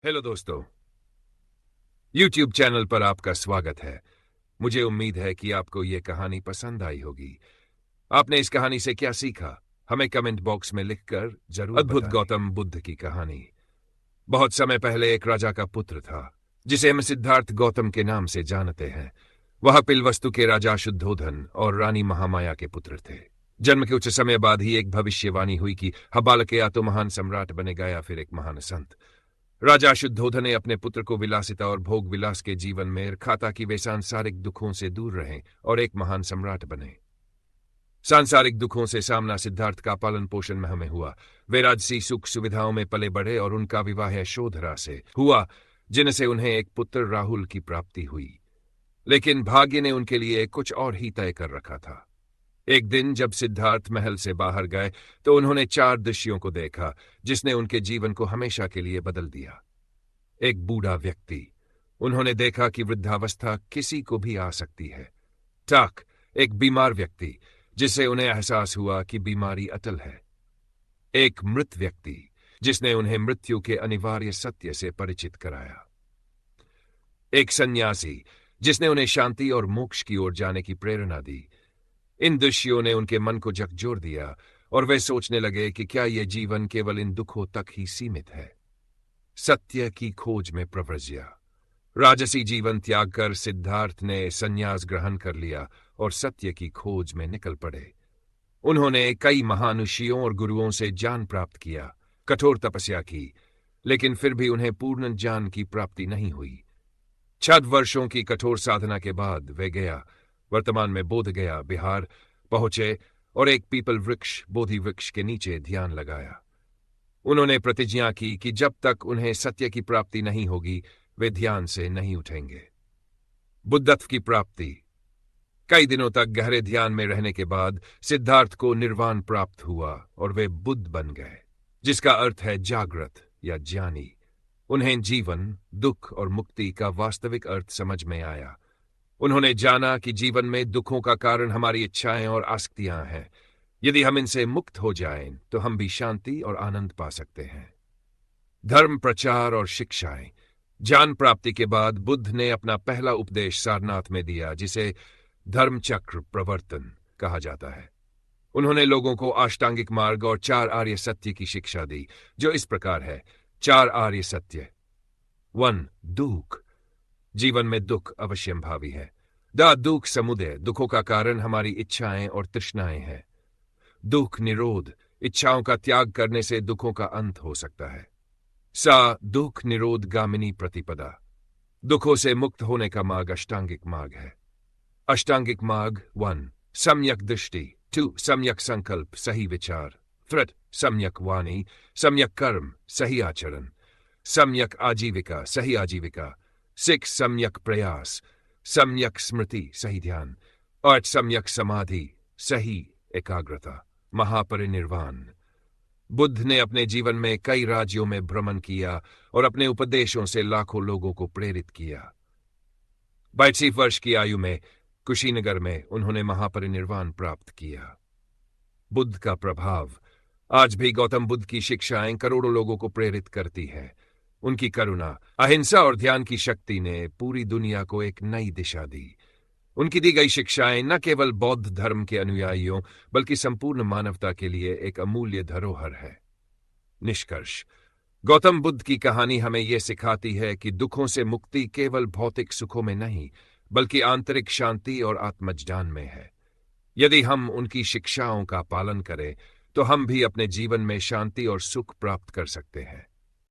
Hello दोस्तों, YouTube channel पर आपका स्वागत है। मुझे उम्मीद है कि आपको यह कहानी पसंद आई होगी। आपने इस कहानी से क्या सीखा, हमें कमेंट बॉक्स में लिखकर जरूर बताएं। अद्भुत गौतम बुद्ध की कहानी। बहुत समय पहले एक राजा का पुत्र था जिसे हम सिद्धार्थ गौतम के नाम से जानते हैं। वह पिलवस्तु के राजा शुद्धोधन और रानी महामाया के पुत्र थे। जन्म के कुछ समय बाद ही एक भविष्यवाणी हुई कि वह बालक या तो महान सम्राट बनेगा या फिर एक महान संत। राजा शुद्धोधन ने अपने पुत्र को विलासिता और भोग विलास के जीवन में रखा ताकि वे सांसारिक दुखों से दूर रहें और एक महान सम्राट बने। सांसारिक दुखों से सामना सिद्धार्थ का पालन पोषण में हमें हुआ। वे राजसी सुख सुविधाओं में पले बढ़े और उनका विवाह यशोधरा से हुआ, जिनसे उन्हें एक पुत्र राहुल की प्राप्ति हुई। लेकिन भाग्य ने उनके लिए कुछ और ही तय कर रखा था। एक दिन जब सिद्धार्थ महल से बाहर गए तो उन्होंने 4 दृश्यों को देखा जिसने उनके जीवन को हमेशा के लिए बदल दिया। एक बूढ़ा व्यक्ति। उन्होंने देखा कि वृद्धावस्था किसी को भी आ सकती है। टाक, एक बीमार व्यक्ति जिससे उन्हें एहसास हुआ कि बीमारी अटल है। एक मृत व्यक्ति जिसने उन्हें मृत्यु के अनिवार्य सत्य से परिचित कराया। एक सन्यासी जिसने उन्हें शांति और मोक्ष की ओर जाने की प्रेरणा दी। इन दृश्यों ने उनके मन को झकझोर दिया और वे सोचने लगे कि क्या यह जीवन केवल इन दुखों तक ही सीमित है। सत्य की खोज में प्रव्रज्या। राजसी जीवन त्याग कर सिद्धार्थ ने संन्यास ग्रहण कर लिया और सत्य की खोज में निकल पड़े। उन्होंने कई महान ऋषियों और गुरुओं से ज्ञान प्राप्त किया, कठोर तपस्या की, लेकिन फिर भी उन्हें पूर्ण ज्ञान की प्राप्ति नहीं हुई। 6 वर्षों की कठोर साधना के बाद वे गया वर्तमान में बोध गया बिहार पहुंचे और एक पीपल वृक्ष बोधि वृक्ष के नीचे ध्यान लगाया। उन्होंने प्रतिज्ञा की कि जब तक उन्हें सत्य की प्राप्ति नहीं होगी वे ध्यान से नहीं उठेंगे। बुद्धत्व की प्राप्ति। कई दिनों तक गहरे ध्यान में रहने के बाद सिद्धार्थ को निर्वाण प्राप्त हुआ और वे बुद्ध बन गए, जिसका अर्थ है जागृत या ज्ञानी। उन्हें जीवन, दुख और मुक्ति का वास्तविक अर्थ समझ में आया। उन्होंने जाना कि जीवन में दुखों का कारण हमारी इच्छाएं और आसक्तियां हैं। यदि हम इनसे मुक्त हो जाएं तो हम भी शांति और आनंद पा सकते हैं। धर्म प्रचार और शिक्षाएं। ज्ञान प्राप्ति के बाद बुद्ध ने अपना पहला उपदेश सारनाथ में दिया, जिसे धर्मचक्र प्रवर्तन कहा जाता है। उन्होंने लोगों को अष्टांगिक मार्ग और 4 आर्य सत्य की शिक्षा दी, जो इस प्रकार है। 4 आर्य सत्य। 1. दुख। जीवन में दुख अवश्यंभावी है। दुख समुदय। दुखों का कारण हमारी इच्छाएं और तृष्णाएं हैं। दुख निरोध। इच्छाओं का त्याग करने से दुखों का अंत हो सकता है। दुख निरोध गामिनी प्रतिपदा। दुखों से मुक्त होने का मार्ग अष्टांगिक मार्ग है। अष्टांगिक मार्ग 1. सम्यक दृष्टि। 2. सम्यक संकल्प, सही विचार। 3. सम्यक वाणी, सम्यक कर्म, सही आचरण। सम्यक आजीविका, सही आजीविका। 6. सम्यक प्रयास, सम्यक स्मृति, सही ध्यान। 8. सम्यक समाधि, सही एकाग्रता, महापरिनिर्वाण। बुद्ध ने अपने जीवन में कई राज्यों में भ्रमण किया और अपने उपदेशों से लाखों लोगों को प्रेरित किया। 82 वर्ष की आयु में कुशीनगर में उन्होंने महापरिनिर्वाण प्राप्त किया। बुद्ध का प्रभाव। आज भी गौतम बुद्ध की शिक्षाएं करोड़ों लोगों को प्रेरित करती है। उनकी करुणा, अहिंसा और ध्यान की शक्ति ने पूरी दुनिया को एक नई दिशा दी। उनकी दी गई शिक्षाएं न केवल बौद्ध धर्म के अनुयायियों बल्कि संपूर्ण मानवता के लिए एक अमूल्य धरोहर है। निष्कर्ष। गौतम बुद्ध की कहानी हमें यह सिखाती है कि दुखों से मुक्ति केवल भौतिक सुखों में नहीं बल्कि आंतरिक शांति और आत्मज्ञान में है। यदि हम उनकी शिक्षाओं का पालन करें तो हम भी अपने जीवन में शांति और सुख प्राप्त कर सकते हैं।